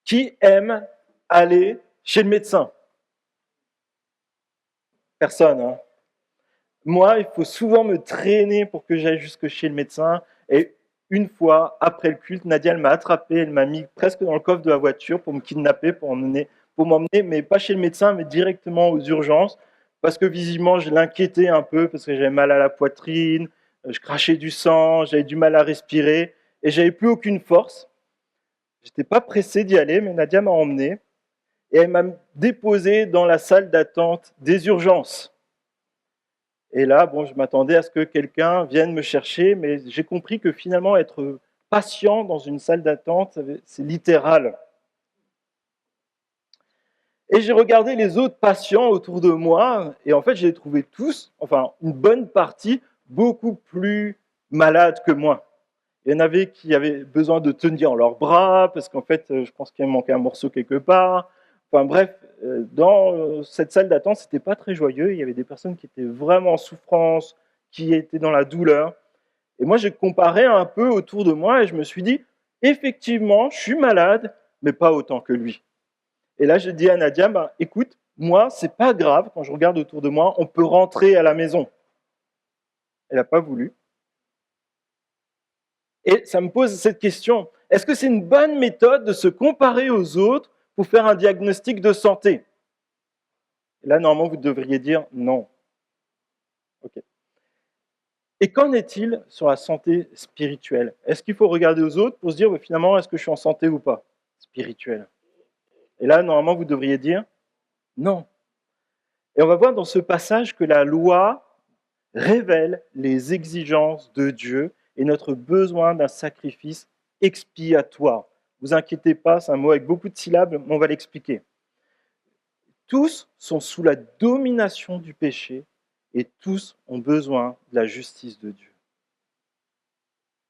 Qui aime aller chez le médecin? Personne, hein. Moi, il faut souvent me traîner pour que j'aille jusque chez le médecin. Et une fois, après le culte, Nadia, elle m'a attrapé, elle m'a mis presque dans le coffre de la voiture pour me kidnapper, pour m'emmener, mais pas chez le médecin, mais directement aux urgences. Parce que visiblement, je l'inquiétais un peu, parce que j'avais mal à la poitrine, je crachais du sang, j'avais du mal à respirer, et j'avais plus aucune force. J'étais pas pressé d'y aller, mais Nadia m'a emmené, et elle m'a déposé dans la salle d'attente des urgences. Et là, bon, je m'attendais à ce que quelqu'un vienne me chercher, mais j'ai compris que finalement, être patient dans une salle d'attente, c'est littéral. Et j'ai regardé les autres patients autour de moi, et en fait, j'ai trouvé tous, enfin, une bonne partie, beaucoup plus malades que moi. Il y en avait qui avaient besoin de tenir leurs bras, parce qu'en fait, je pense qu'il manquait un morceau quelque part. Enfin bref, dans cette salle d'attente, c'était pas très joyeux. Il y avait des personnes qui étaient vraiment en souffrance, qui étaient dans la douleur. Et moi, j'ai comparé un peu autour de moi et je me suis dit, effectivement, je suis malade, mais pas autant que lui. Et là, j'ai dit à Nadia, bah, écoute, moi, c'est pas grave, quand je regarde autour de moi, on peut rentrer à la maison. Elle n'a pas voulu. Et ça me pose cette question, est-ce que c'est une bonne méthode de se comparer aux autres pour faire un diagnostic de santé? Et là, normalement, vous devriez dire non. Okay. Et qu'en est-il sur la santé spirituelle? Est-ce qu'il faut regarder aux autres pour se dire, finalement, est-ce que je suis en santé ou pas spirituelle? Et là, normalement, vous devriez dire non. Et on va voir dans ce passage que la loi révèle les exigences de Dieu et notre besoin d'un sacrifice expiatoire. Ne vous inquiétez pas, c'est un mot avec beaucoup de syllabes, mais on va l'expliquer. Tous sont sous la domination du péché et tous ont besoin de la justice de Dieu.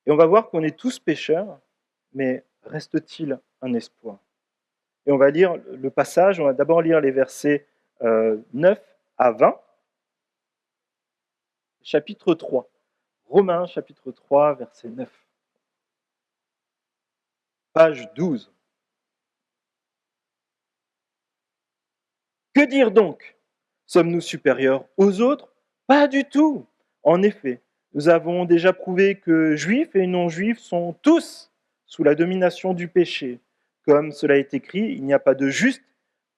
Et on va voir qu'on est tous pécheurs, mais reste-t-il un espoir? Et on va lire le passage, on va d'abord lire les versets 9 à 20, chapitre 3. Romains, chapitre 3, verset 9. Page 12. Que dire donc? Sommes-nous supérieurs aux autres? Pas du tout. En effet, nous avons déjà prouvé que juifs et non-juifs sont tous sous la domination du péché. Comme cela est écrit, il n'y a pas de juste,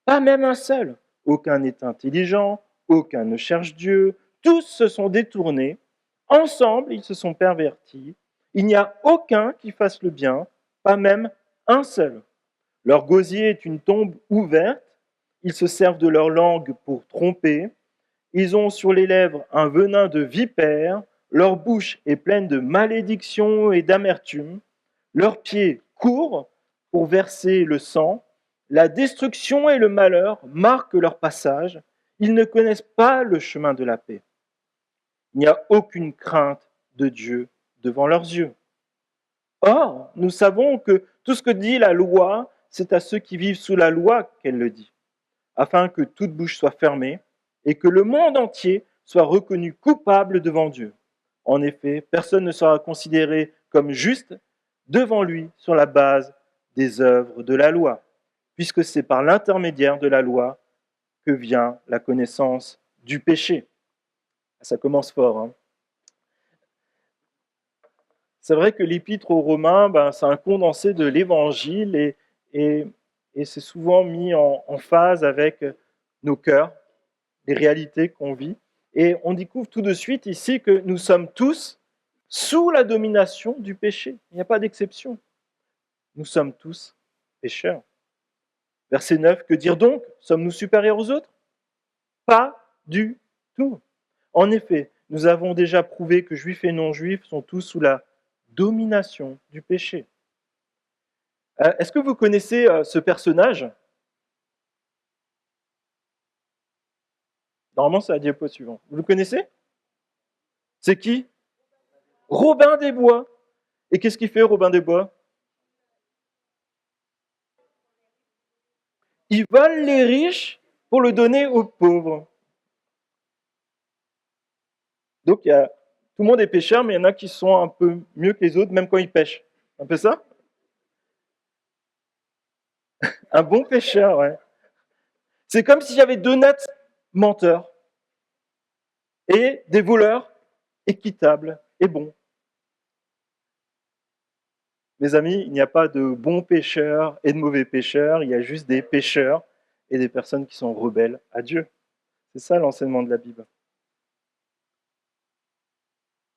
pas même un seul. Aucun n'est intelligent, aucun ne cherche Dieu, tous se sont détournés, ensemble ils se sont pervertis. Il n'y a aucun qui fasse le bien, pas même un seul. Leur gosier est une tombe ouverte, ils se servent de leur langue pour tromper, ils ont sur les lèvres un venin de vipère, leur bouche est pleine de malédictions et d'amertume, leurs pieds courent pour verser le sang, la destruction et le malheur marquent leur passage, ils ne connaissent pas le chemin de la paix. Il n'y a aucune crainte de Dieu devant leurs yeux. Or, nous savons que tout ce que dit la loi, c'est à ceux qui vivent sous la loi qu'elle le dit, afin que toute bouche soit fermée et que le monde entier soit reconnu coupable devant Dieu. En effet, personne ne sera considéré comme juste devant lui sur la base des œuvres de la loi, puisque c'est par l'intermédiaire de la loi que vient la connaissance du péché. Ça commence fort, hein. C'est vrai que l'épître aux Romains, c'est un condensé de l'Évangile et, et c'est souvent mis en phase avec nos cœurs, les réalités qu'on vit. Et on découvre tout de suite ici que nous sommes tous sous la domination du péché. Il n'y a pas d'exception. Nous sommes tous pécheurs. Verset 9, que dire donc? Sommes-nous supérieurs aux autres? Pas du tout. En effet, nous avons déjà prouvé que juifs et non-juifs sont tous sous la domination du péché. Est-ce que vous connaissez ce personnage? Normalement, c'est la diapo suivante. Vous le connaissez? C'est qui? Robin des Bois. Et qu'est-ce qu'il fait, Robin des Bois? Il vole les riches pour le donner aux pauvres. Donc, tout le monde est pêcheur, mais il y en a qui sont un peu mieux que les autres, même quand ils pêchent. Un peu ça? Un bon pécheur, ouais. C'est comme si j'avais d'honnêtes menteurs et des voleurs équitables et bons. Mes amis, il n'y a pas de bons pécheurs et de mauvais pécheurs, il y a juste des pécheurs et des personnes qui sont rebelles à Dieu. C'est ça l'enseignement de la Bible.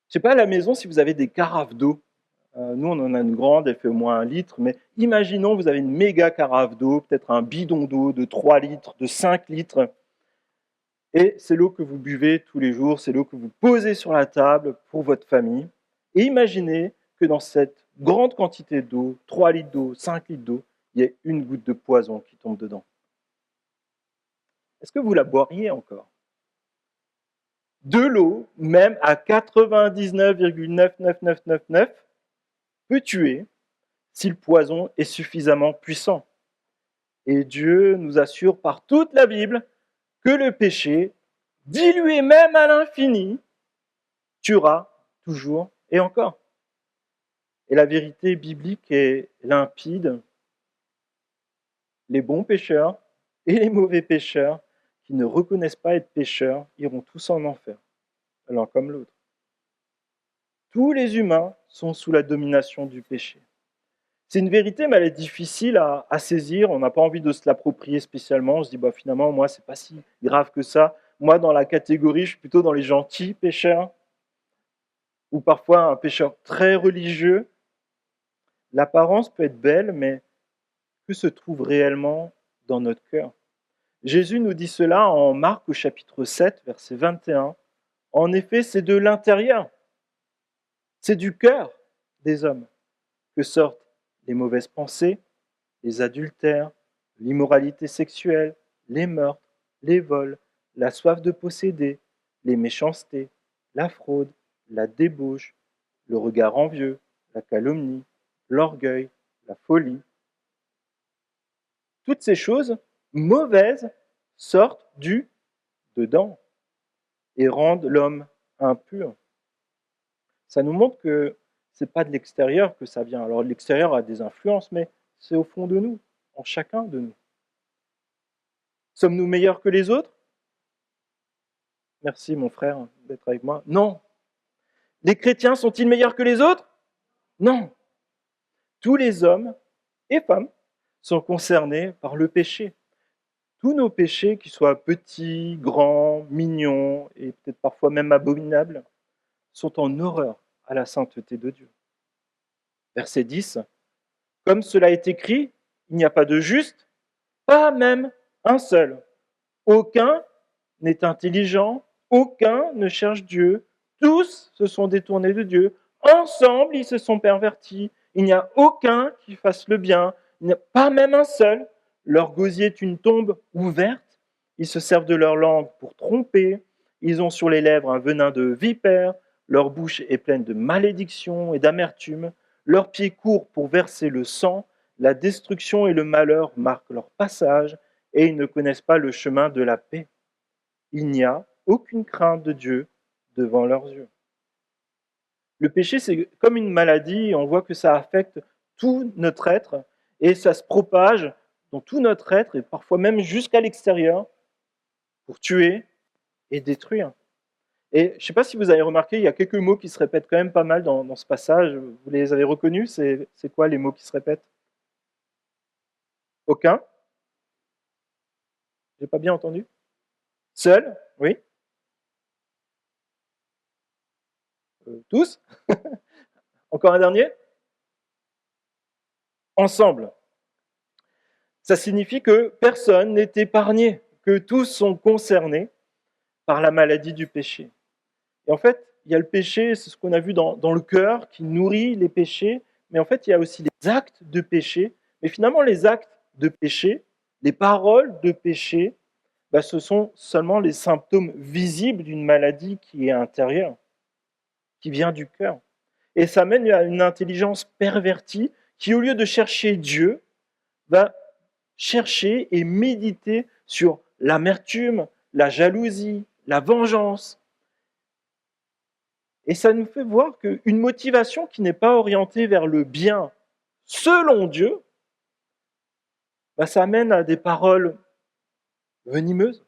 Je ne sais pas à la maison si vous avez des carafes d'eau. Nous, on en a une grande, elle fait au moins 1 litre, mais imaginons vous avez une méga carafe d'eau, peut-être un bidon d'eau de 3 litres, de 5 litres, et c'est l'eau que vous buvez tous les jours, c'est l'eau que vous posez sur la table pour votre famille. Et imaginez que dans cette grande quantité d'eau, 3 litres d'eau, 5 litres d'eau, il y ait une goutte de poison qui tombe dedans. Est-ce que vous la boiriez encore? De l'eau, même à 99,99999, peut tuer si le poison est suffisamment puissant. Et Dieu nous assure par toute la Bible que le péché, dilué même à l'infini, tuera toujours et encore. Et la vérité biblique est limpide. Les bons pécheurs et les mauvais pécheurs qui ne reconnaissent pas être pécheurs iront tous en enfer, l'un comme l'autre. Tous les humains sont sous la domination du péché. C'est une vérité, mais elle est difficile à saisir. On n'a pas envie de se l'approprier spécialement. On se dit, finalement, moi, c'est pas si grave que ça. Moi, dans la catégorie, je suis plutôt dans les gentils pécheurs, ou parfois un pécheur très religieux. L'apparence peut être belle, mais que se trouve réellement dans notre cœur? Jésus nous dit cela en Marc au chapitre 7, verset 21. En effet, c'est de l'intérieur, c'est du cœur des hommes que sortent les mauvaises pensées, les adultères, l'immoralité sexuelle, les meurtres, les vols, la soif de posséder, les méchancetés, la fraude, la débauche, le regard envieux, la calomnie, l'orgueil, la folie. Toutes ces choses mauvaises sortent du dedans et rendent l'homme impur. Ça nous montre que ce n'est pas de l'extérieur que ça vient. Alors l'extérieur a des influences, mais c'est au fond de nous, en chacun de nous. Sommes-nous meilleurs que les autres? Merci mon frère d'être avec moi. Non. Les chrétiens sont-ils meilleurs que les autres? Non. Tous les hommes et femmes sont concernés par le péché. Tous nos péchés, qu'ils soient petits, grands, mignons et peut-être parfois même abominables, sont en horreur à la sainteté de Dieu. Verset 10. Comme cela est écrit, il n'y a pas de juste, pas même un seul. Aucun n'est intelligent, aucun ne cherche Dieu, tous se sont détournés de Dieu, ensemble ils se sont pervertis, il n'y a aucun qui fasse le bien, il n'y a pas même un seul. Leur gosier est une tombe ouverte, ils se servent de leur langue pour tromper, ils ont sur les lèvres un venin de vipère, leur bouche est pleine de malédiction et d'amertume, leurs pieds courent pour verser le sang, la destruction et le malheur marquent leur passage, et ils ne connaissent pas le chemin de la paix. Il n'y a aucune crainte de Dieu devant leurs yeux. Le péché, c'est comme une maladie, on voit que ça affecte tout notre être, et ça se propage dans tout notre être, et parfois même jusqu'à l'extérieur, pour tuer et détruire. Et je ne sais pas si vous avez remarqué, il y a quelques mots qui se répètent quand même pas mal dans ce passage. Vous les avez reconnus? C'est quoi les mots qui se répètent? Aucun? J'ai pas bien entendu? Seul? Oui? Tous? Encore un dernier? Ensemble. Ça signifie que personne n'est épargné, que tous sont concernés par la maladie du péché. Et en fait, il y a le péché, c'est ce qu'on a vu dans le cœur, qui nourrit les péchés, mais en fait, il y a aussi les actes de péché. Mais finalement, les actes de péché, les paroles de péché, ce sont seulement les symptômes visibles d'une maladie qui est intérieure, qui vient du cœur. Et ça mène à une intelligence pervertie qui, au lieu de chercher Dieu, va chercher et méditer sur l'amertume, la jalousie, la vengeance. Et ça nous fait voir qu'une motivation qui n'est pas orientée vers le bien selon Dieu ça amène à des paroles venimeuses,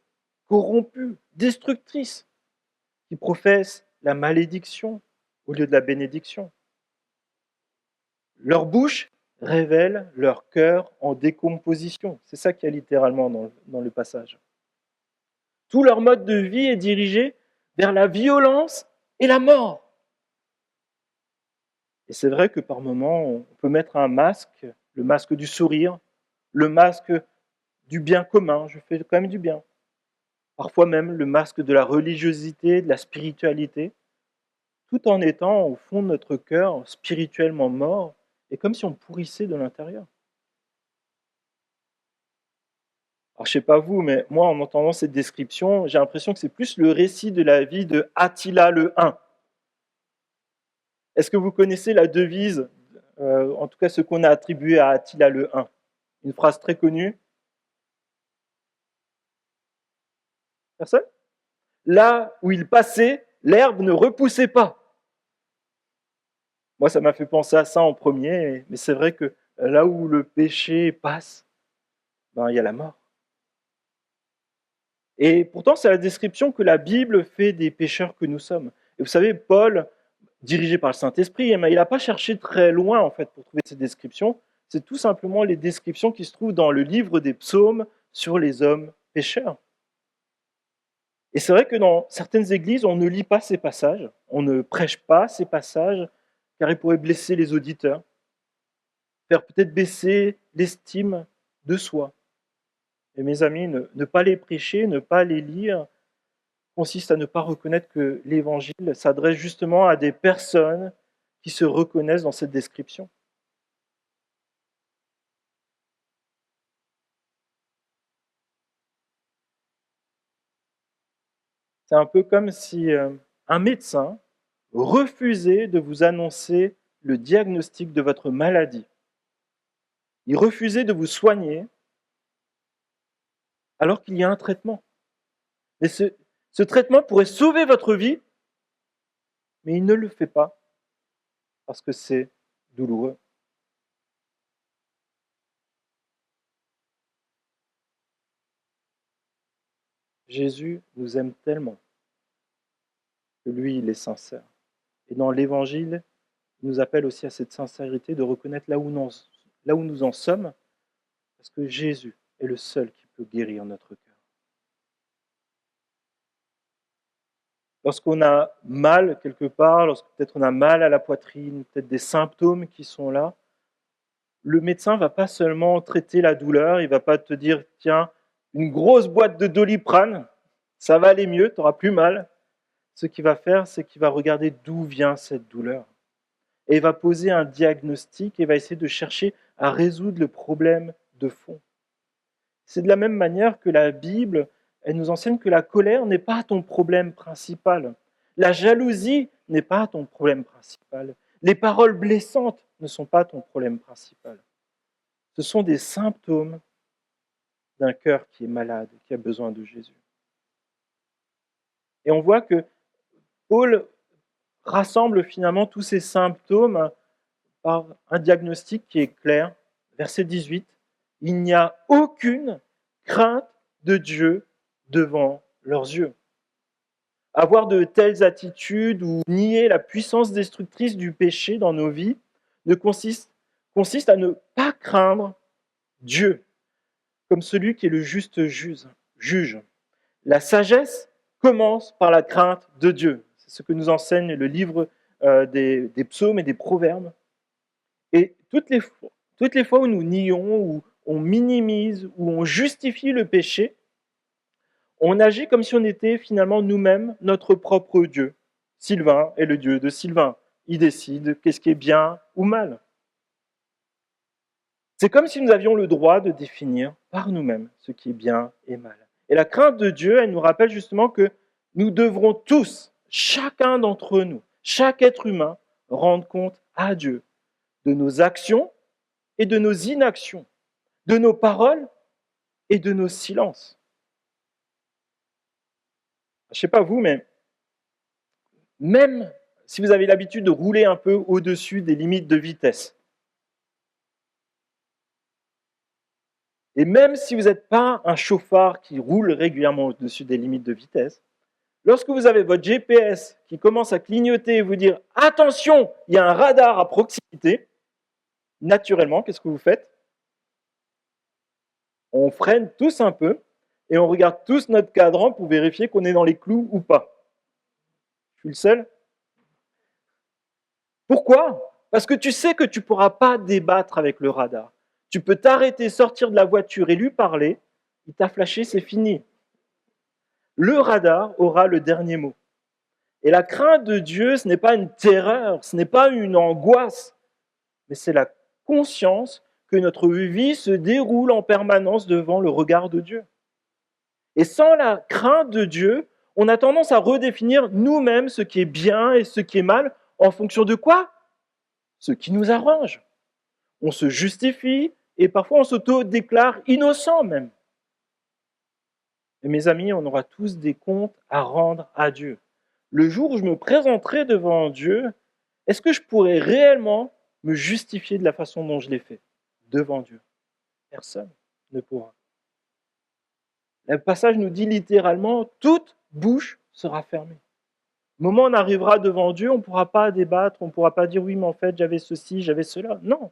corrompues, destructrices, qui professent la malédiction au lieu de la bénédiction. Leur bouche révèle leur cœur en décomposition. C'est ça qu'il y a littéralement dans le passage. Tout leur mode de vie est dirigé vers la violence et la mort. Et c'est vrai que par moments, on peut mettre un masque, le masque du sourire, le masque du bien commun, je fais quand même du bien. Parfois même le masque de la religiosité, de la spiritualité, tout en étant au fond de notre cœur spirituellement mort, et comme si on pourrissait de l'intérieur. Alors je sais pas vous, mais moi en entendant cette description, j'ai l'impression que c'est plus le récit de la vie de Attila le Hun. Est-ce que vous connaissez la devise, en tout cas ce qu'on a attribué à Attila le Hun? Une phrase très connue. Personne? Là où il passait, l'herbe ne repoussait pas. Moi, ça m'a fait penser à ça en premier, mais c'est vrai que là où le péché passe, ben, il y a la mort. Et pourtant, c'est la description que la Bible fait des pécheurs que nous sommes. Et vous savez, Paul, dirigé par le Saint-Esprit, il n'a pas cherché très loin en fait pour trouver ces descriptions. C'est tout simplement les descriptions qui se trouvent dans le livre des psaumes sur les hommes pécheurs. Et c'est vrai que dans certaines églises, on ne lit pas ces passages, on ne prêche pas ces passages, car ils pourraient blesser les auditeurs, faire peut-être baisser l'estime de soi. Et mes amis, ne pas les prêcher, ne pas les lire, consiste à ne pas reconnaître que l'Évangile s'adresse justement à des personnes qui se reconnaissent dans cette description. C'est un peu comme si un médecin refusait de vous annoncer le diagnostic de votre maladie. Il refusait de vous soigner alors qu'il y a un traitement. Et ce traitement pourrait sauver votre vie, mais il ne le fait pas parce que c'est douloureux. Jésus nous aime tellement que lui, il est sincère. Et dans l'Évangile, il nous appelle aussi à cette sincérité de reconnaître là où nous en sommes, parce que Jésus est le seul qui peut guérir notre cœur. Lorsqu'on a mal quelque part, lorsque peut-être on a mal à la poitrine, peut-être des symptômes qui sont là, le médecin ne va pas seulement traiter la douleur, il ne va pas te dire, tiens, une grosse boîte de Doliprane, ça va aller mieux, tu n'auras plus mal. Ce qu'il va faire, c'est qu'il va regarder d'où vient cette douleur. Et il va poser un diagnostic et va essayer de chercher à résoudre le problème de fond. C'est de la même manière que la Bible, elle nous enseigne que la colère n'est pas ton problème principal. La jalousie n'est pas ton problème principal. Les paroles blessantes ne sont pas ton problème principal. Ce sont des symptômes d'un cœur qui est malade, qui a besoin de Jésus. Et on voit que Paul rassemble finalement tous ces symptômes par un diagnostic qui est clair. Verset 18, il n'y a aucune crainte de Dieu devant leurs yeux. Avoir de telles attitudes ou nier la puissance destructrice du péché dans nos vies consiste à ne pas craindre Dieu comme celui qui est le juste juge. La sagesse commence par la crainte de Dieu. C'est ce que nous enseigne le livre des psaumes et des proverbes. Et toutes les fois où nous nions, où on minimise, où on justifie le péché, on agit comme si on était finalement nous-mêmes notre propre Dieu. Sylvain est le Dieu de Sylvain. Il décide qu'est-ce qui est bien ou mal. C'est comme si nous avions le droit de définir par nous-mêmes ce qui est bien et mal. Et la crainte de Dieu, elle nous rappelle justement que nous devrons tous, chacun d'entre nous, chaque être humain, rendre compte à Dieu de nos actions et de nos inactions, de nos paroles et de nos silences. Je ne sais pas vous, mais même si vous avez l'habitude de rouler un peu au-dessus des limites de vitesse, Et même si vous n'êtes pas un chauffard qui roule régulièrement au-dessus des limites de vitesse, lorsque vous avez votre GPS qui commence à clignoter et vous dire « Attention, il y a un radar à proximité », naturellement, qu'est-ce que vous faites? On freine tous un peu et on regarde tous notre cadran pour vérifier qu'on est dans les clous ou pas. Je suis le seul? Pourquoi? Parce que tu sais que tu ne pourras pas débattre avec le radar. Tu peux t'arrêter, sortir de la voiture et lui parler. Il t'a flashé, c'est fini. Le radar aura le dernier mot. Et la crainte de Dieu, ce n'est pas une terreur, ce n'est pas une angoisse, mais c'est la conscience que notre vie se déroule en permanence devant le regard de Dieu. Et sans la crainte de Dieu, on a tendance à redéfinir nous-mêmes ce qui est bien et ce qui est mal en fonction de quoi? Ce qui nous arrange. On se justifie et parfois on s'auto-déclare innocent même. Et mes amis, on aura tous des comptes à rendre à Dieu. Le jour où je me présenterai devant Dieu, est-ce que je pourrais réellement me justifier de la façon dont je l'ai fait devant Dieu? Personne ne pourra. Le passage nous dit littéralement, toute bouche sera fermée. Au moment où on arrivera devant Dieu, on ne pourra pas débattre, on ne pourra pas dire oui, mais en fait, j'avais ceci, j'avais cela. Non.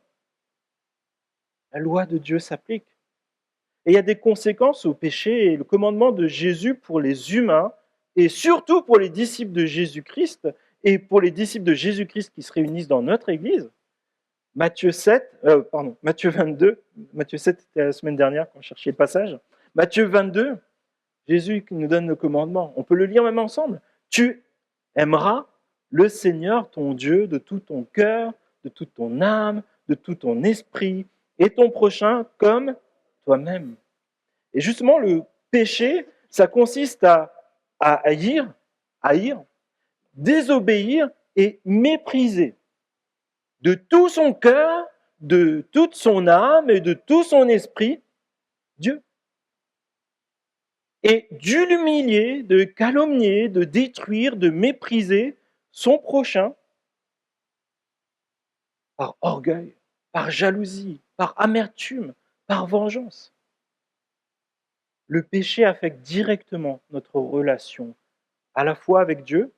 La loi de Dieu s'applique. Et il y a des conséquences au péché et le commandement de Jésus pour les humains et surtout pour les disciples de Jésus-Christ et pour les disciples de Jésus-Christ qui se réunissent dans notre Église. Matthieu 22, Matthieu 7 c'était la semaine dernière quand on cherchait le passage. Matthieu 22, Jésus qui nous donne le commandement. On peut le lire même ensemble. Tu aimeras le Seigneur ton Dieu de tout ton cœur, de toute ton âme, de tout ton esprit et ton prochain comme toi-même. Et justement, le péché, ça consiste à haïr, désobéir et mépriser de tout son cœur, de toute son âme et de tout son esprit Dieu. Et de l'humilier, de calomnier, de détruire, de mépriser son prochain par orgueil, par jalousie, par amertume, par vengeance. Le péché affecte directement notre relation, à la fois avec Dieu,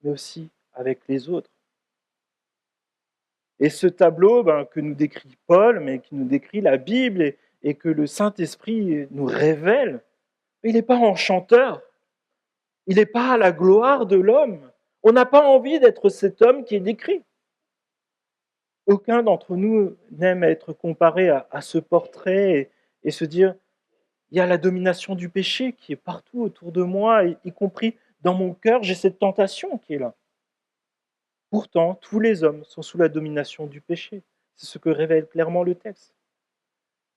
mais aussi avec les autres. Et ce tableau que nous décrit Paul, mais qui nous décrit la Bible et que le Saint-Esprit nous révèle, il n'est pas enchanteur, il n'est pas à la gloire de l'homme. On n'a pas envie d'être cet homme qui est décrit. Aucun d'entre nous n'aime être comparé à ce portrait et se dire, il y a la domination du péché qui est partout autour de moi, y compris dans mon cœur, j'ai cette tentation qui est là. Pourtant, tous les hommes sont sous la domination du péché. C'est ce que révèle clairement le texte.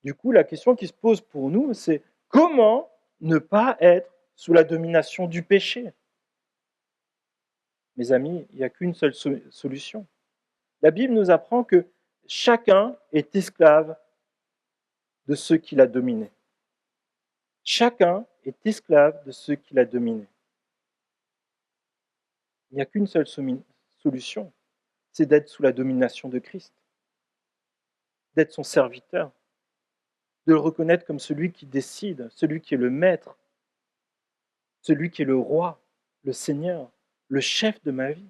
Du coup, la question qui se pose pour nous, c'est comment ne pas être sous la domination du péché? Mes amis, il n'y a qu'une seule solution. La Bible nous apprend que chacun est esclave de ceux qu'il a dominés. Chacun est esclave de ceux qu'il a dominés. Il n'y a qu'une seule solution, c'est d'être sous la domination de Christ, d'être son serviteur, de le reconnaître comme celui qui décide, celui qui est le maître, celui qui est le roi, le Seigneur, le chef de ma vie.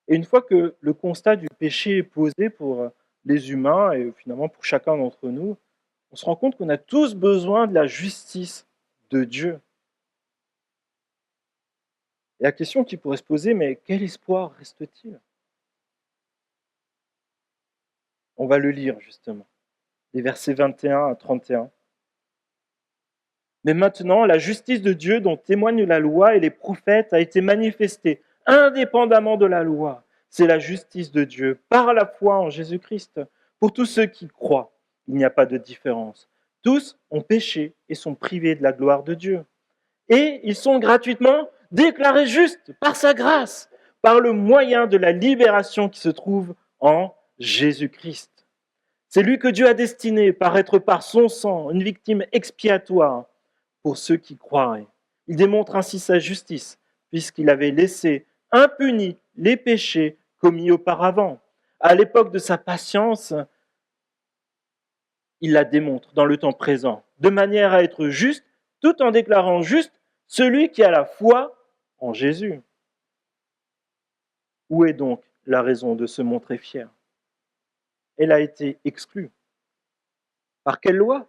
Et une fois que le constat du péché est posé pour les humains et finalement pour chacun d'entre nous, on se rend compte qu'on a tous besoin de la justice de Dieu. Et la question qui pourrait se poser, mais quel espoir reste-t-il? On va le lire justement, les versets 21 à 31. Mais maintenant, la justice de Dieu dont témoignent la loi et les prophètes a été manifestée, indépendamment de la loi. C'est la justice de Dieu par la foi en Jésus-Christ. Pour tous ceux qui croient, il n'y a pas de différence. Tous ont péché et sont privés de la gloire de Dieu. Et ils sont gratuitement déclarés justes par sa grâce, par le moyen de la libération qui se trouve en Jésus-Christ. C'est lui que Dieu a destiné par être par son sang une victime expiatoire pour ceux qui croiraient. Il démontre ainsi sa justice, puisqu'il avait laissé impunis les péchés commis auparavant. À l'époque de sa patience, il la démontre dans le temps présent, de manière à être juste, tout en déclarant juste celui qui a la foi en Jésus. Où est donc la raison de se montrer fier? Elle a été exclue. Par quelle loi?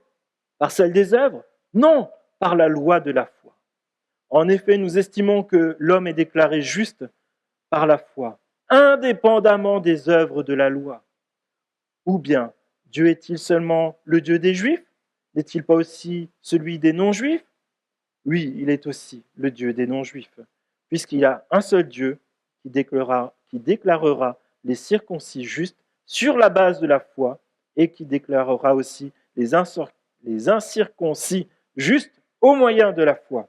Par celle des œuvres? Non, par la loi de la foi. En effet, nous estimons que l'homme est déclaré juste par la foi, indépendamment des œuvres de la loi. Ou bien, Dieu est-il seulement le Dieu des Juifs? N'est-il pas aussi celui des non-Juifs? Oui, il est aussi le Dieu des non-Juifs, puisqu'il y a un seul Dieu qui déclarera les circoncis justes sur la base de la foi et qui déclarera aussi les incirconcis justes au moyen de la foi.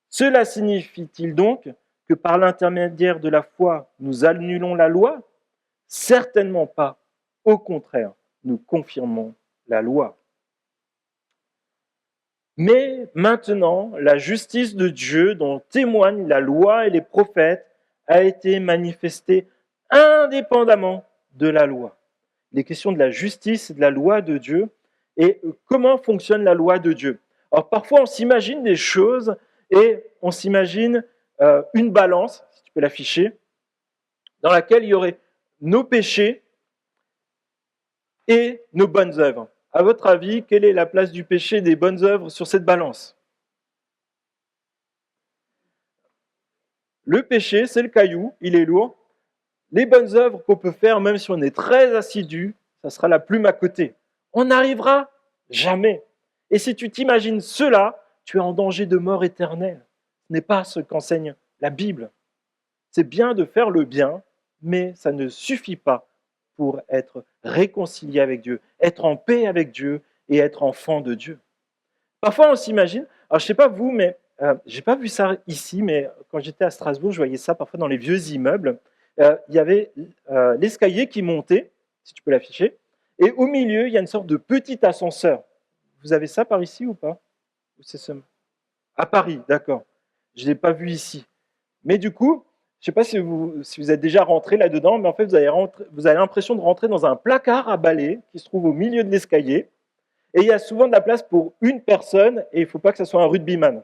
Cela signifie-t-il donc que par l'intermédiaire de la foi, nous annulons la loi? Certainement pas. Au contraire, nous confirmons la loi. Mais maintenant, la justice de Dieu, dont témoignent la loi et les prophètes, a été manifestée indépendamment de la loi. Les questions de la justice et de la loi de Dieu et comment fonctionne la loi de Dieu. Alors parfois, on s'imagine des choses et on s'imagine une balance, si tu peux l'afficher, dans laquelle il y aurait nos péchés et nos bonnes œuvres. À votre avis, quelle est la place du péché et des bonnes œuvres sur cette balance? Le péché, c'est le caillou, il est lourd. Les bonnes œuvres qu'on peut faire, même si on est très assidu, ça sera la plume à côté. On n'arrivera jamais. Et si tu t'imagines cela, tu es en danger de mort éternelle. Ce n'est pas ce qu'enseigne la Bible. C'est bien de faire le bien, mais ça ne suffit pas pour être réconcilié avec Dieu, être en paix avec Dieu et être enfant de Dieu. Parfois, on s'imagine, alors je ne sais pas vous, mais je n'ai pas vu ça ici, mais quand j'étais à Strasbourg, je voyais ça parfois dans les vieux immeubles. Il y avait l'escalier qui montait, si tu peux l'afficher, et au milieu, il y a une sorte de petit ascenseur. Vous avez ça par ici ou pas? À Paris, d'accord. Je ne l'ai pas vu ici. Mais du coup, je ne sais pas si vous êtes déjà rentré là-dedans, mais en fait, vous avez l'impression de rentrer dans un placard à balai qui se trouve au milieu de l'escalier. Et il y a souvent de la place pour une personne, et il ne faut pas que ce soit un rugbyman.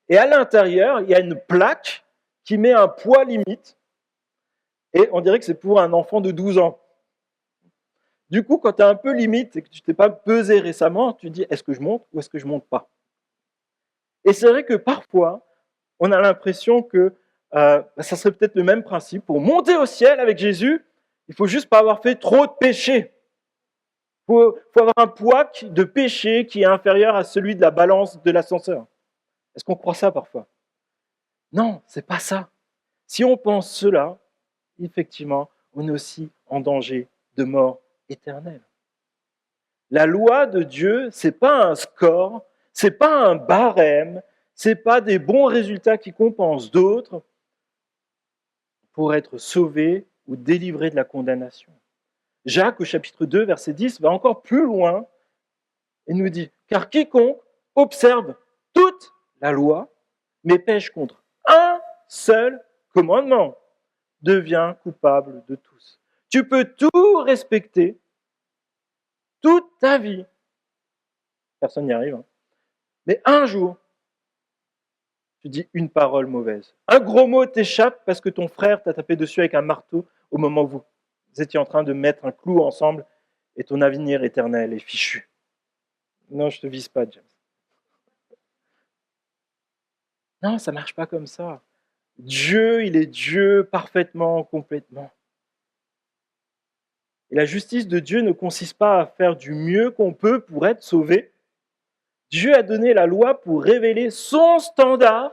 Et à l'intérieur, il y a une plaque qui met un poids limite, et on dirait que c'est pour un enfant de 12 ans. Du coup, quand tu es un peu limite et que tu ne t'es pas pesé récemment, tu te dis, est-ce que je monte ou est-ce que je ne monte pas? Et c'est vrai que parfois, on a l'impression que ça serait peut-être le même principe. Pour monter au ciel avec Jésus, il ne faut juste pas avoir fait trop de péchés. Il faut avoir un poids de péché qui est inférieur à celui de la balance de l'ascenseur. Est-ce qu'on croit ça parfois? Non, c'est pas ça. Si on pense cela, effectivement, on est aussi en danger de mort éternelle. La loi de Dieu, c'est pas un score, c'est pas un barème, c'est pas des bons résultats qui compensent d'autres pour être sauvé ou délivré de la condamnation. Jacques, au chapitre 2, verset 10, va encore plus loin et nous dit « Car quiconque observe toute la loi, mais pêche contre un seul commandement, devient coupable de tous. » Tu peux tout respecter toute ta vie. Personne n'y arrive. Mais un jour, tu dis une parole mauvaise. Un gros mot t'échappe parce que ton frère t'a tapé dessus avec un marteau au moment où vous étiez en train de mettre un clou ensemble et ton avenir éternel est fichu. Non, je ne te vise pas, James. Non, ça ne marche pas comme ça. Dieu, il est Dieu parfaitement, complètement. Et la justice de Dieu ne consiste pas à faire du mieux qu'on peut pour être sauvé. Dieu a donné la loi pour révéler son standard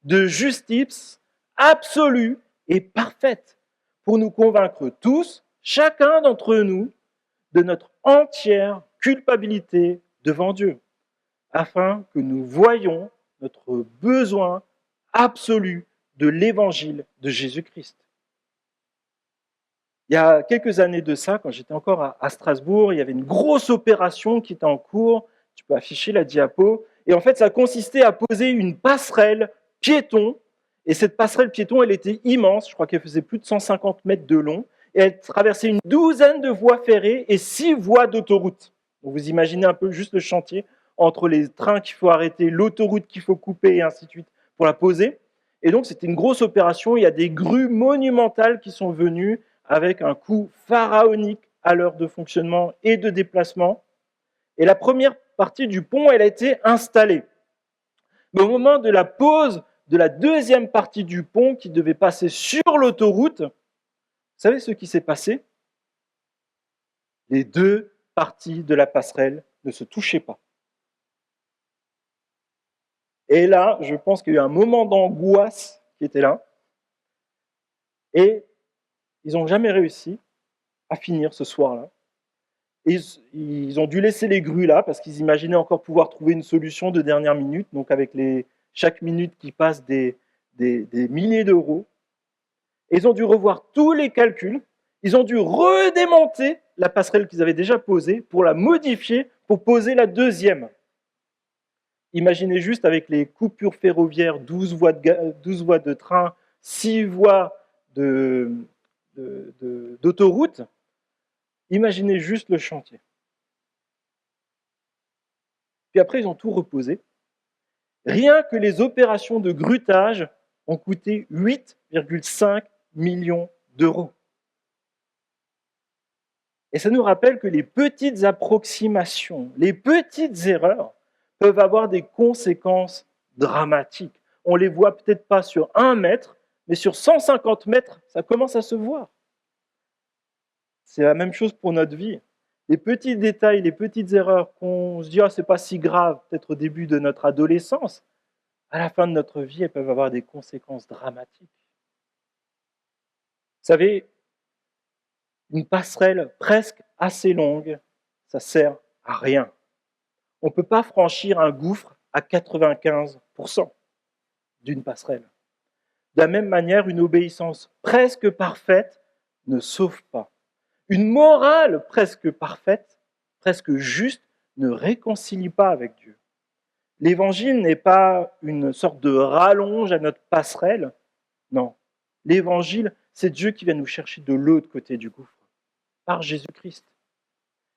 de justice absolue et parfaite, pour nous convaincre tous, chacun d'entre nous, de notre entière culpabilité devant Dieu, afin que nous voyions notre besoin absolu de l'évangile de Jésus-Christ. Il y a quelques années de ça, quand j'étais encore à Strasbourg, il y avait une grosse opération qui était en cours. Tu peux afficher la diapo. Et en fait, ça consistait à poser une passerelle piéton. Et cette passerelle piéton, elle était immense. Je crois qu'elle faisait plus de 150 mètres de long. et elle traversait une douzaine de voies ferrées et 6 voies d'autoroute. Donc vous imaginez un peu juste le chantier entre les trains qu'il faut arrêter, l'autoroute qu'il faut couper et ainsi de suite pour la poser. Et donc c'était une grosse opération, il y a des grues monumentales qui sont venues avec un coût pharaonique à l'heure de fonctionnement et de déplacement. Et la première partie du pont, elle a été installée. Mais au moment de la pose de la deuxième partie du pont qui devait passer sur l'autoroute, vous savez ce qui s'est passé? Les deux parties de la passerelle ne se touchaient pas. Et là, je pense qu'il y a eu un moment d'angoisse qui était là. Et ils n'ont jamais réussi à finir ce soir-là. Et ils ont dû laisser les grues là parce qu'ils imaginaient encore pouvoir trouver une solution de dernière minute. Donc avec chaque minute qui passe des milliers d'euros. Et ils ont dû revoir tous les calculs. Ils ont dû redémonter la passerelle qu'ils avaient déjà posée pour la modifier pour poser la deuxième. Imaginez juste avec les coupures ferroviaires, 12 voies de train, 6 voies d'autoroute. Imaginez juste le chantier. Puis après, ils ont tout reposé. Rien que les opérations de grutage ont coûté 8,5 millions d'euros. Et ça nous rappelle que les petites approximations, les petites erreurs peuvent avoir des conséquences dramatiques. On ne les voit peut-être pas sur 1 mètre, mais sur 150 mètres, ça commence à se voir. C'est la même chose pour notre vie. Les petits détails, les petites erreurs qu'on se dit, c'est pas si grave, peut-être au début de notre adolescence, à la fin de notre vie, elles peuvent avoir des conséquences dramatiques. Vous savez, une passerelle presque assez longue, ça sert à rien. On ne peut pas franchir un gouffre à 95% d'une passerelle. De la même manière, une obéissance presque parfaite ne sauve pas. Une morale presque parfaite, presque juste, ne réconcilie pas avec Dieu. L'évangile n'est pas une sorte de rallonge à notre passerelle. Non. L'évangile, c'est Dieu qui vient nous chercher de l'autre côté du gouffre, par Jésus-Christ.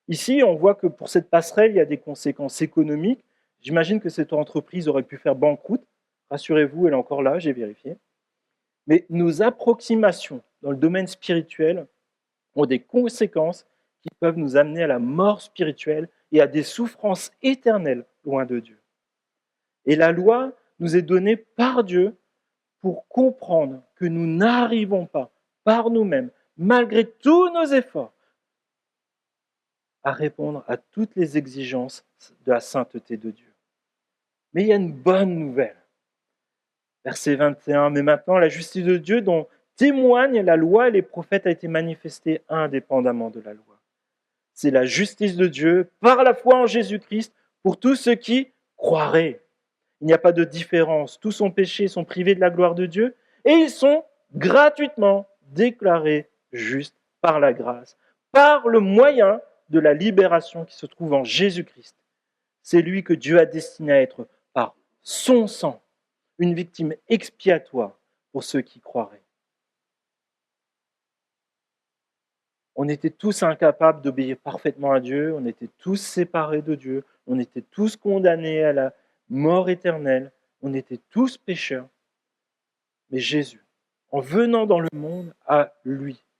Ici, on voit que pour cette passerelle, il y a des conséquences économiques. J'imagine que cette entreprise aurait pu faire banqueroute. Rassurez-vous, elle est encore là, j'ai vérifié. Mais nos approximations dans le domaine spirituel ont des conséquences qui peuvent nous amener à la mort spirituelle et à des souffrances éternelles loin de Dieu. Et la loi nous est donnée par Dieu pour comprendre que nous n'arrivons pas par nous-mêmes, malgré tous nos efforts, à répondre à toutes les exigences de la sainteté de Dieu. Mais il y a une bonne nouvelle. Verset 21, mais maintenant la justice de Dieu dont témoignent la loi et les prophètes a été manifestée indépendamment de la loi. C'est la justice de Dieu par la foi en Jésus-Christ pour tous ceux qui croiraient. Il n'y a pas de différence. Tous sont péchés, sont privés de la gloire de Dieu et ils sont gratuitement déclarés justes par la grâce, par le moyen de la libération qui se trouve en Jésus-Christ. C'est lui que Dieu a destiné à être par son sang une victime expiatoire pour ceux qui croiraient. On était tous incapables d'obéir parfaitement à Dieu, on était tous séparés de Dieu, on était tous condamnés à la mort éternelle, on était tous pécheurs. Mais Jésus, en venant dans le monde,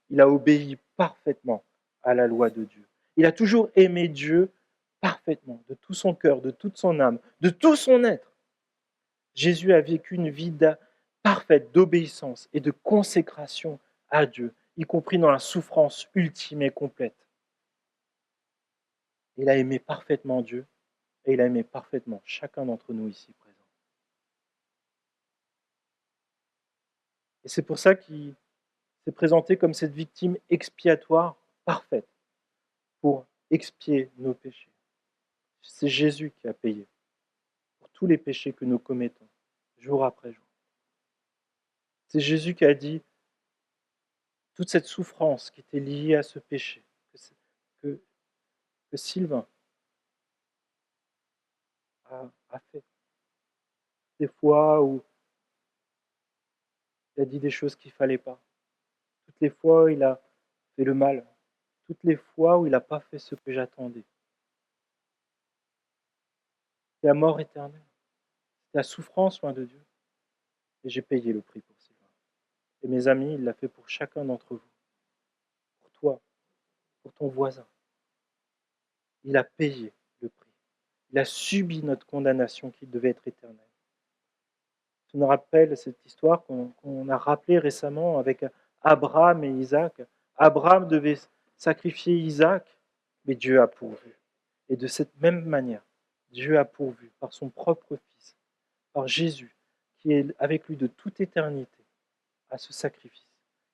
il a obéi parfaitement à la loi de Dieu. Il a toujours aimé Dieu parfaitement, de tout son cœur, de toute son âme, de tout son être. Jésus a vécu une vie parfaite d'obéissance et de consécration à Dieu, y compris dans la souffrance ultime et complète. Il a aimé parfaitement Dieu et il a aimé parfaitement chacun d'entre nous ici présents. Et c'est pour ça qu'il s'est présenté comme cette victime expiatoire parfaite pour expier nos péchés. C'est Jésus qui a payé pour tous les péchés que nous commettons, jour après jour. C'est Jésus qui a dit toute cette souffrance qui était liée à ce péché, que Sylvain a fait. Des fois où il a dit des choses qu'il ne fallait pas. Toutes les fois, il a fait le mal, toutes les fois où il n'a pas fait ce que j'attendais. C'est la mort éternelle, c'est la souffrance loin de Dieu. Et j'ai payé le prix pour cela. Et mes amis, il l'a fait pour chacun d'entre vous, pour toi, pour ton voisin. Il a payé le prix. Il a subi notre condamnation qui devait être éternelle. Ça nous rappelle cette histoire qu'on a rappelée récemment avec Abraham et Isaac. Abraham devait sacrifier Isaac, mais Dieu a pourvu. Et de cette même manière, Dieu a pourvu par son propre Fils, par Jésus, qui est avec lui de toute éternité, à ce sacrifice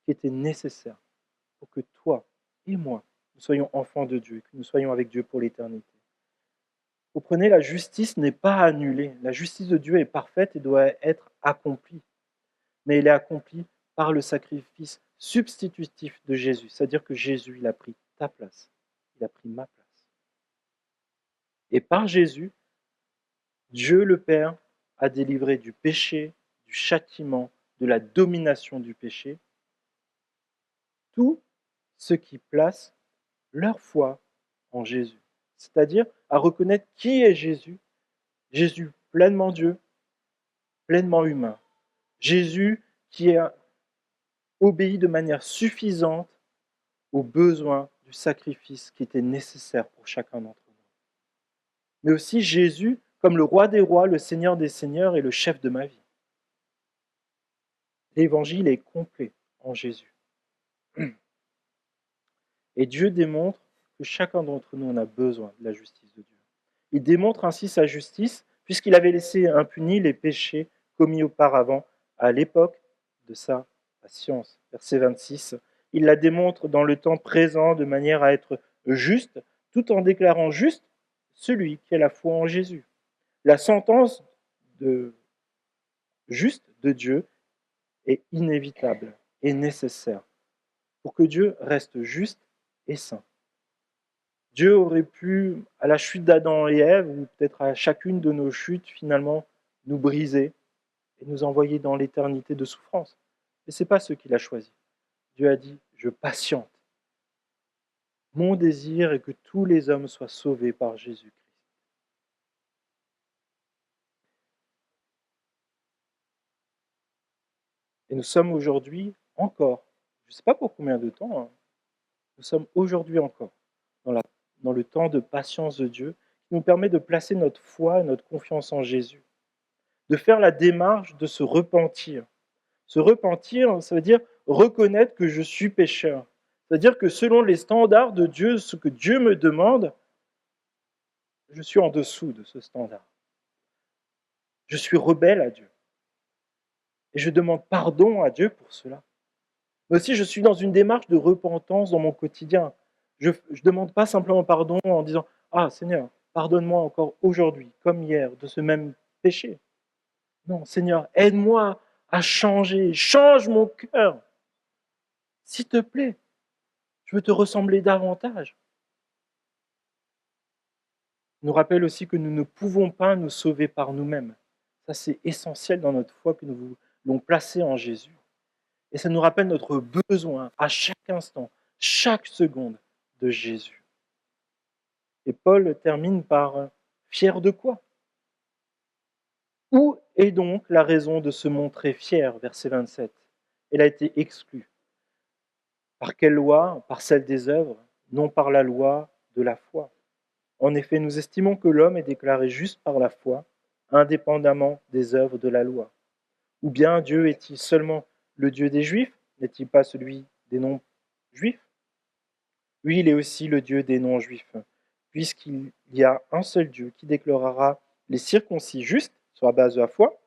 qui était nécessaire pour que toi et moi, nous soyons enfants de Dieu, que nous soyons avec Dieu pour l'éternité. Vous comprenez, la justice n'est pas annulée. La justice de Dieu est parfaite et doit être accomplie. Mais elle est accomplie par le sacrifice substitutif de Jésus. C'est-à-dire que Jésus, il a pris ta place. Il a pris ma place. Et par Jésus, Dieu le Père a délivré du péché, du châtiment, de la domination du péché, tous ceux qui placent leur foi en Jésus. C'est-à-dire à reconnaître qui est Jésus. Jésus pleinement Dieu, pleinement humain. Jésus qui a obéi de manière suffisante aux besoins du sacrifice qui était nécessaire pour chacun d'entre nous. Mais aussi Jésus comme le roi des rois, le Seigneur des seigneurs et le chef de ma vie. L'évangile est complet en Jésus. Et Dieu démontre que chacun d'entre nous en a besoin de la justice de Dieu. Il démontre ainsi sa justice puisqu'il avait laissé impunis les péchés commis auparavant à l'époque de sa patience. Verset 26. Il la démontre dans le temps présent de manière à être juste, tout en déclarant juste celui qui a la foi en Jésus. La sentence de juste de Dieu est inévitable et nécessaire pour que Dieu reste juste et saint. Dieu aurait pu, à la chute d'Adam et Ève, ou peut-être à chacune de nos chutes, finalement, nous briser et nous envoyer dans l'éternité de souffrance. Mais ce n'est pas ce qu'il a choisi. Dieu a dit, je patiente. Mon désir est que tous les hommes soient sauvés par Jésus-Christ. Et nous sommes aujourd'hui encore, je ne sais pas pour combien de temps, nous sommes aujourd'hui encore dans le temps de patience de Dieu qui nous permet de placer notre foi et notre confiance en Jésus, de faire la démarche de se repentir. Se repentir, ça veut dire reconnaître que je suis pécheur. C'est-à-dire que selon les standards de Dieu, ce que Dieu me demande, je suis en dessous de ce standard. Je suis rebelle à Dieu. Et je demande pardon à Dieu pour cela. Mais aussi, je suis dans une démarche de repentance dans mon quotidien. Je ne demande pas simplement pardon en disant « Ah Seigneur, pardonne-moi encore aujourd'hui, comme hier, de ce même péché. » Non, Seigneur, aide-moi à changer, change mon cœur. S'il te plaît, je veux te ressembler davantage. Il nous rappelle aussi que nous ne pouvons pas nous sauver par nous-mêmes. Ça, c'est essentiel dans notre foi que nous voulons placer en Jésus. Et ça nous rappelle notre besoin à chaque instant, chaque seconde de Jésus. Et Paul termine par « fier de quoi ?» Où est donc la raison de se montrer fier, verset 27 ? Elle a été exclue. Par quelle loi ? Par celle des œuvres, non par la loi de la foi. En effet, nous estimons que l'homme est déclaré juste par la foi, indépendamment des œuvres de la loi. Ou bien Dieu est-il seulement le Dieu des Juifs ? N'est-il pas celui des non-Juifs ? Oui, il est aussi le Dieu des non-Juifs, puisqu'il y a un seul Dieu qui déclarera les circoncis justes sur la base de la foi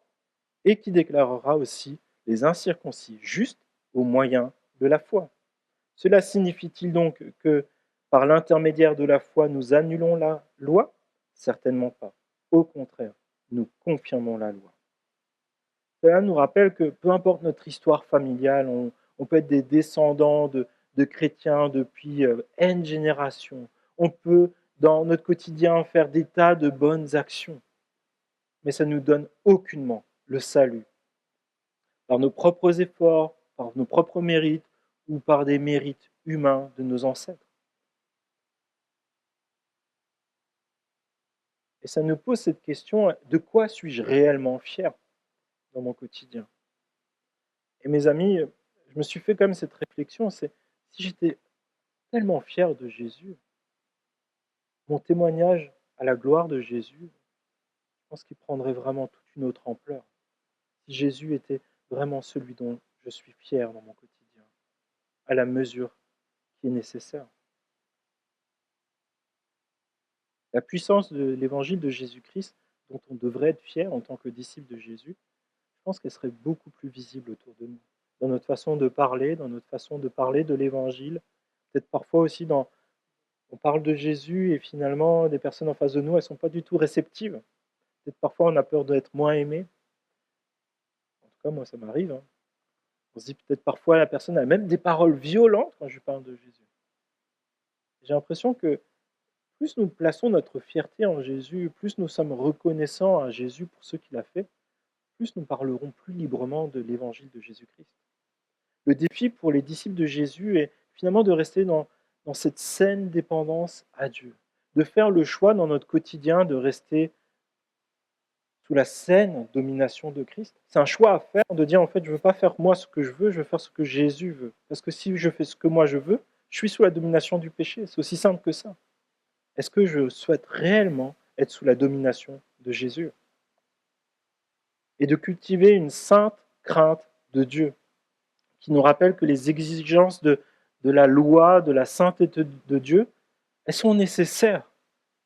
et qui déclarera aussi les incirconcis justes au moyen de la foi. Cela signifie-t-il donc que par l'intermédiaire de la foi, nous annulons la loi ? Certainement pas. Au contraire, nous confirmons la loi. Cela nous rappelle que peu importe notre histoire familiale, on peut être des descendants de chrétiens depuis N générations. On peut, dans notre quotidien, faire des tas de bonnes actions. Mais ça ne nous donne aucunement le salut. Par nos propres efforts, par nos propres mérites ou par des mérites humain de nos ancêtres. Et ça nous pose cette question, de quoi suis-je réellement fier dans mon quotidien? Et mes amis, je me suis fait quand même cette réflexion, c'est si j'étais tellement fier de Jésus, mon témoignage à la gloire de Jésus, je pense qu'il prendrait vraiment toute une autre ampleur. Si Jésus était vraiment celui dont je suis fier dans mon quotidien, à la mesure qui est nécessaire. La puissance de l'évangile de Jésus-Christ, dont on devrait être fier en tant que disciple de Jésus, je pense qu'elle serait beaucoup plus visible autour de nous, dans notre façon de parler, dans notre façon de parler de l'évangile, peut-être parfois aussi on parle de Jésus et finalement des personnes en face de nous, elles ne sont pas du tout réceptives. Peut-être parfois on a peur d'être moins aimé. En tout cas, moi ça m'arrive, hein. On se dit peut-être parfois la personne a même des paroles violentes quand je lui parle de Jésus. J'ai l'impression que plus nous plaçons notre fierté en Jésus, plus nous sommes reconnaissants à Jésus pour ce qu'il a fait, plus nous parlerons plus librement de l'évangile de Jésus-Christ. Le défi pour les disciples de Jésus est finalement de rester dans cette saine dépendance à Dieu, de faire le choix dans notre quotidien de rester sous la saine domination de Christ. C'est un choix à faire, de dire en fait je ne veux pas faire moi ce que je veux faire ce que Jésus veut. Parce que si je fais ce que moi je veux, je suis sous la domination du péché. C'est aussi simple que ça. Est-ce que je souhaite réellement être sous la domination de Jésus? Et de cultiver une sainte crainte de Dieu, qui nous rappelle que les exigences de la loi, de la sainteté de Dieu, elles sont nécessaires,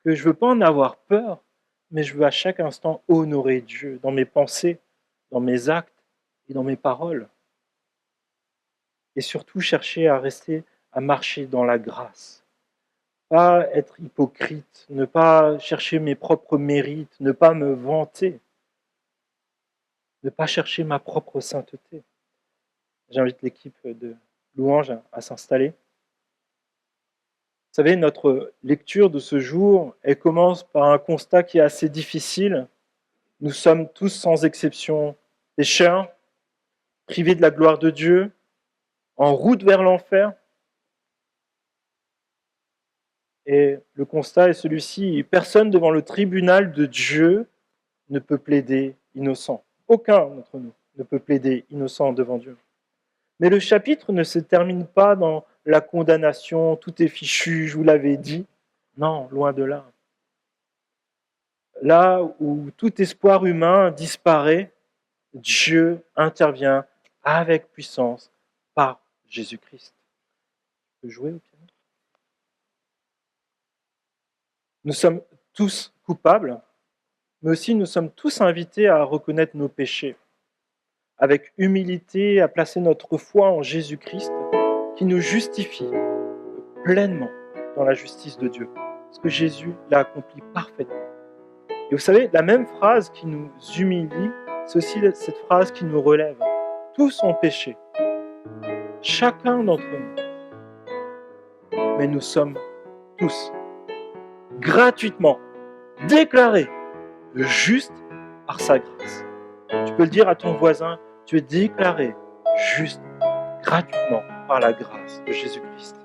que je ne veux pas en avoir peur, mais je veux à chaque instant honorer Dieu dans mes pensées, dans mes actes et dans mes paroles. Et surtout chercher à rester, à marcher dans la grâce. Pas être hypocrite, ne pas chercher mes propres mérites, ne pas me vanter, ne pas chercher ma propre sainteté. J'invite l'équipe de louange à s'installer. Vous savez, notre lecture de ce jour, elle commence par un constat qui est assez difficile. Nous sommes tous sans exception pécheurs, privés de la gloire de Dieu, en route vers l'enfer. Et le constat est celui-ci, personne devant le tribunal de Dieu ne peut plaider innocent. Aucun d'entre nous ne peut plaider innocent devant Dieu. Mais le chapitre ne se termine pas dans la condamnation, tout est fichu, je vous l'avais dit. Non, loin de là. Là où tout espoir humain disparaît, Dieu intervient avec puissance par Jésus-Christ. Tu peux jouer au piano? Nous sommes tous coupables, mais aussi nous sommes tous invités à reconnaître nos péchés, avec humilité, à placer notre foi en Jésus-Christ, qui nous justifie pleinement dans la justice de Dieu, parce que Jésus l'a accompli parfaitement. Et vous savez, la même phrase qui nous humilie, c'est aussi cette phrase qui nous relève. Tous ont péché, chacun d'entre nous, mais nous sommes tous gratuitement déclarés justes par sa grâce. Tu peux le dire à ton voisin, tu es déclaré juste gratuitement par la grâce de Jésus-Christ.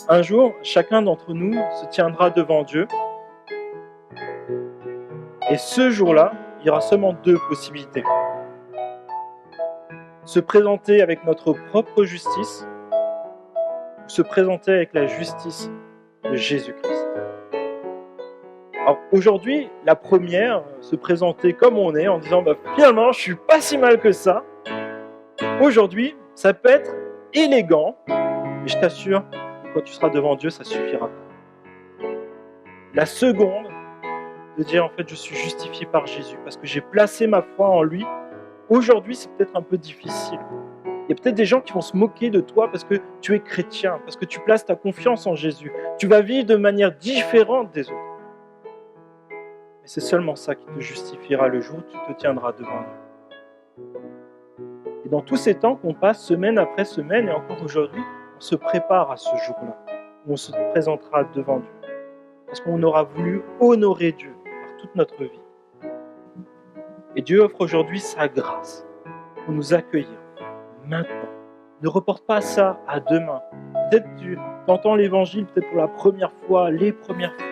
Un jour, chacun d'entre nous se tiendra devant Dieu. Et ce jour-là, il y aura seulement deux possibilités. Se présenter avec notre propre justice ou se présenter avec la justice de Jésus-Christ. Alors aujourd'hui, la première, se présenter comme on est en disant finalement, je suis pas si mal que ça. Aujourd'hui, ça peut être élégant, mais je t'assure, quand tu seras devant Dieu, ça suffira pas. La seconde, de dire en fait je suis justifié par Jésus parce que j'ai placé ma foi en lui. Aujourd'hui, c'est peut-être un peu difficile. Il y a peut-être des gens qui vont se moquer de toi parce que tu es chrétien, parce que tu places ta confiance en Jésus. Tu vas vivre de manière différente des autres. Mais c'est seulement ça qui te justifiera le jour où tu te tiendras devant Dieu. Et dans tous ces temps qu'on passe semaine après semaine, et encore aujourd'hui, on se prépare à ce jour-là, où on se présentera devant Dieu. parce qu'on aura voulu honorer Dieu par toute notre vie. Et Dieu offre aujourd'hui sa grâce pour nous accueillir maintenant. Ne reporte pas ça à demain. Peut-être tu entends l'évangile peut-être pour la première fois, les premières fois.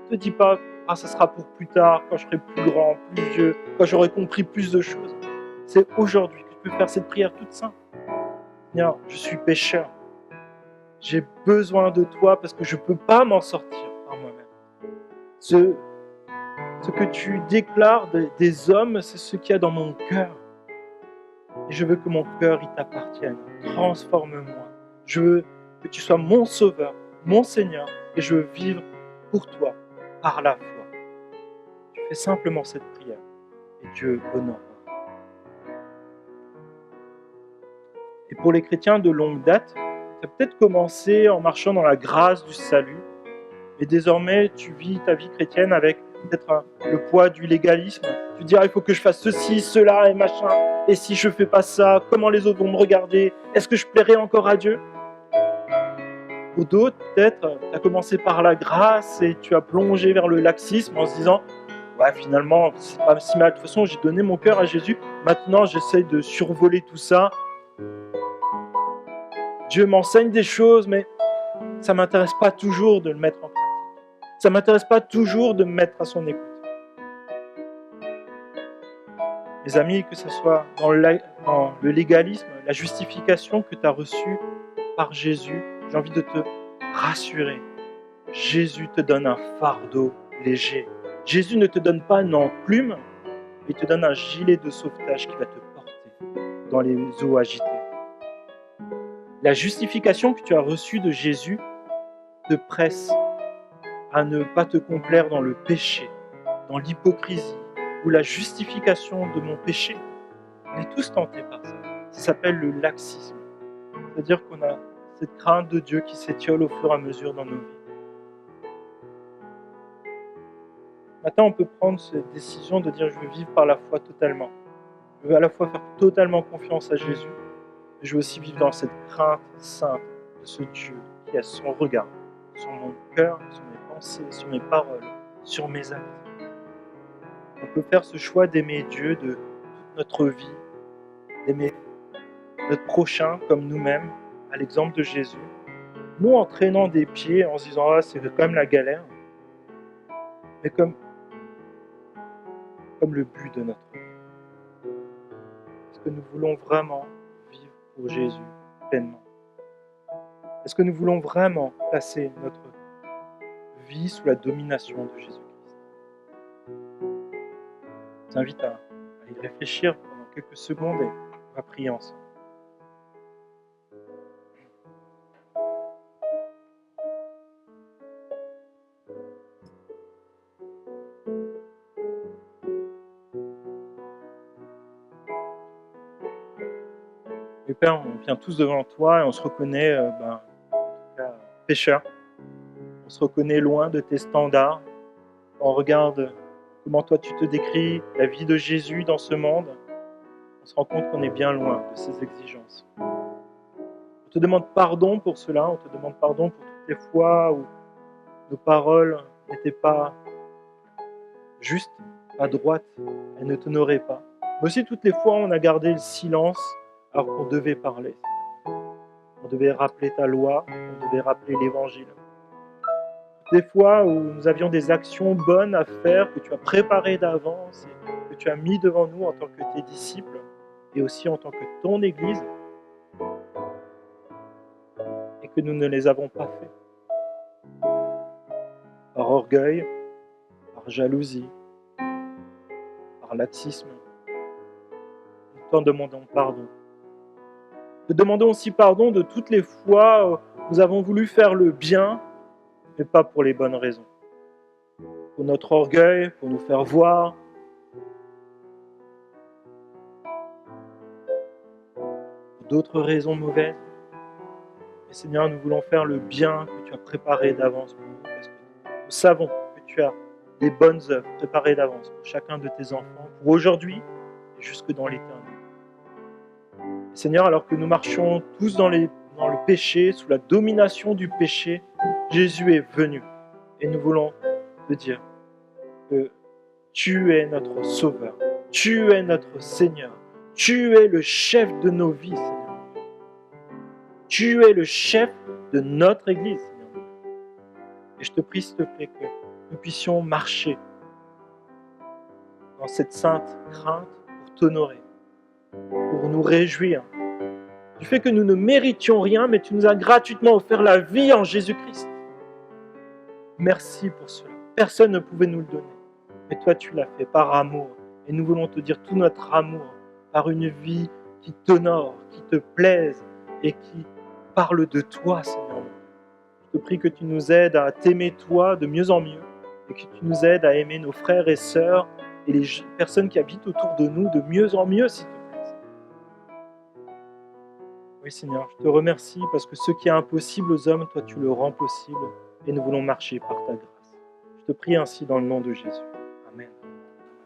Ne te dis pas, ça sera pour plus tard, quand je serai plus grand, plus vieux, quand j'aurai compris plus de choses. C'est aujourd'hui que tu peux faire cette prière toute simple. Seigneur, je suis pécheur. J'ai besoin de toi parce que je ne peux pas m'en sortir par moi-même. Ce que tu déclares des hommes, c'est ce qu'il y a dans mon cœur. Et je veux que mon cœur il t'appartienne. Transforme-moi. Je veux que tu sois mon sauveur, mon Seigneur, et je veux vivre pour toi, par la foi. Tu fais simplement cette prière, et Dieu honorera. Et pour les chrétiens de longue date, tu as peut-être commencé en marchant dans la grâce du salut, et désormais tu vis ta vie chrétienne avec peut-être le poids du légalisme. Tu te dis, il faut que je fasse ceci, cela et machin, et si je ne fais pas ça, comment les autres vont me regarder? Est-ce que je plairai encore à Dieu? Ou d'autres, peut-être, tu as commencé par la grâce et tu as plongé vers le laxisme en se disant, ouais, finalement, c'est pas si mal. De toute façon, j'ai donné mon cœur à Jésus, maintenant j'essaye de survoler tout ça. Dieu m'enseigne des choses, mais ça ne m'intéresse pas toujours de le mettre en pratique. Ça ne m'intéresse pas toujours de me mettre à son écoute. Mes amis, que ce soit dans le légalisme, la justification que tu as reçue par Jésus, j'ai envie de te rassurer. Jésus te donne un fardeau léger. Jésus ne te donne pas une enclume, il te donne un gilet de sauvetage qui va te porter dans les eaux agitées. La justification que tu as reçue de Jésus te presse à ne pas te complaire dans le péché, dans l'hypocrisie ou la justification de mon péché. On est tous tentés par ça. Ça s'appelle le laxisme. C'est-à-dire qu'on a cette crainte de Dieu qui s'étiole au fur et à mesure dans nos vies. Maintenant, on peut prendre cette décision de dire je veux vivre par la foi totalement. Je veux à la fois faire totalement confiance à Jésus, mais je veux aussi vivre dans cette crainte sainte de ce Dieu qui a son regard sur mon cœur, sur mes pensées, sur mes paroles, sur mes actes. On peut faire ce choix d'aimer Dieu de toute notre vie, d'aimer notre prochain comme nous-mêmes, à l'exemple de Jésus, non en traînant des pieds, en se disant c'est quand même la galère, mais comme le but de notre vie. Est-ce que nous voulons vraiment vivre pour Jésus pleinement? Est-ce que nous voulons vraiment placer notre vie sous la domination de Jésus-Christ? Je vous invite à y réfléchir pendant quelques secondes et on va prier ensemble. Et Père, on vient tous devant toi et on se reconnaît pécheurs. On se reconnaît loin de tes standards. On regarde comment toi tu te décris, la vie de Jésus dans ce monde. On se rend compte qu'on est bien loin de ses exigences. On te demande pardon pour cela, on te demande pardon pour toutes les fois où nos paroles n'étaient pas justes, pas droites, elles ne t'honoraient pas. Mais aussi toutes les fois où on a gardé le silence alors qu'on devait parler. On devait rappeler ta loi, on devait rappeler l'évangile. Toutes les fois où nous avions des actions bonnes à faire, que tu as préparées d'avance et que tu as mis devant nous en tant que tes disciples et aussi en tant que ton Église, et que nous ne les avons pas fait. Par orgueil, par jalousie, par laxisme, nous t'en demandons pardon. Te demandons aussi pardon de toutes les fois où nous avons voulu faire le bien, mais pas pour les bonnes raisons. Pour notre orgueil, pour nous faire voir, pour d'autres raisons mauvaises. Et Seigneur, nous voulons faire le bien que tu as préparé d'avance pour nous, parce que nous savons que tu as des bonnes œuvres préparées d'avance pour chacun de tes enfants, pour aujourd'hui et jusque dans l'éternité. Seigneur, alors que nous marchions tous dans le péché, sous la domination du péché, Jésus est venu. Et nous voulons te dire que tu es notre Sauveur, tu es notre Seigneur, tu es le chef de nos vies, Seigneur. Tu es le chef de notre Église, Seigneur. Et je te prie, s'il te plaît, que nous puissions marcher dans cette sainte crainte pour t'honorer, pour nous réjouir du fait que nous ne méritions rien, mais tu nous as gratuitement offert la vie en Jésus-Christ. Merci pour cela. Personne ne pouvait nous le donner. Mais toi, tu l'as fait par amour. Et nous voulons te dire tout notre amour par une vie qui t'honore, qui te plaise et qui parle de toi, Seigneur. Je te prie que tu nous aides à t'aimer toi de mieux en mieux et que tu nous aides à aimer nos frères et sœurs et les personnes qui habitent autour de nous de mieux en mieux, s'il te plaît. Oui, Seigneur, je te remercie parce que ce qui est impossible aux hommes, toi, tu le rends possible et nous voulons marcher par ta grâce. Je te prie ainsi dans le nom de Jésus.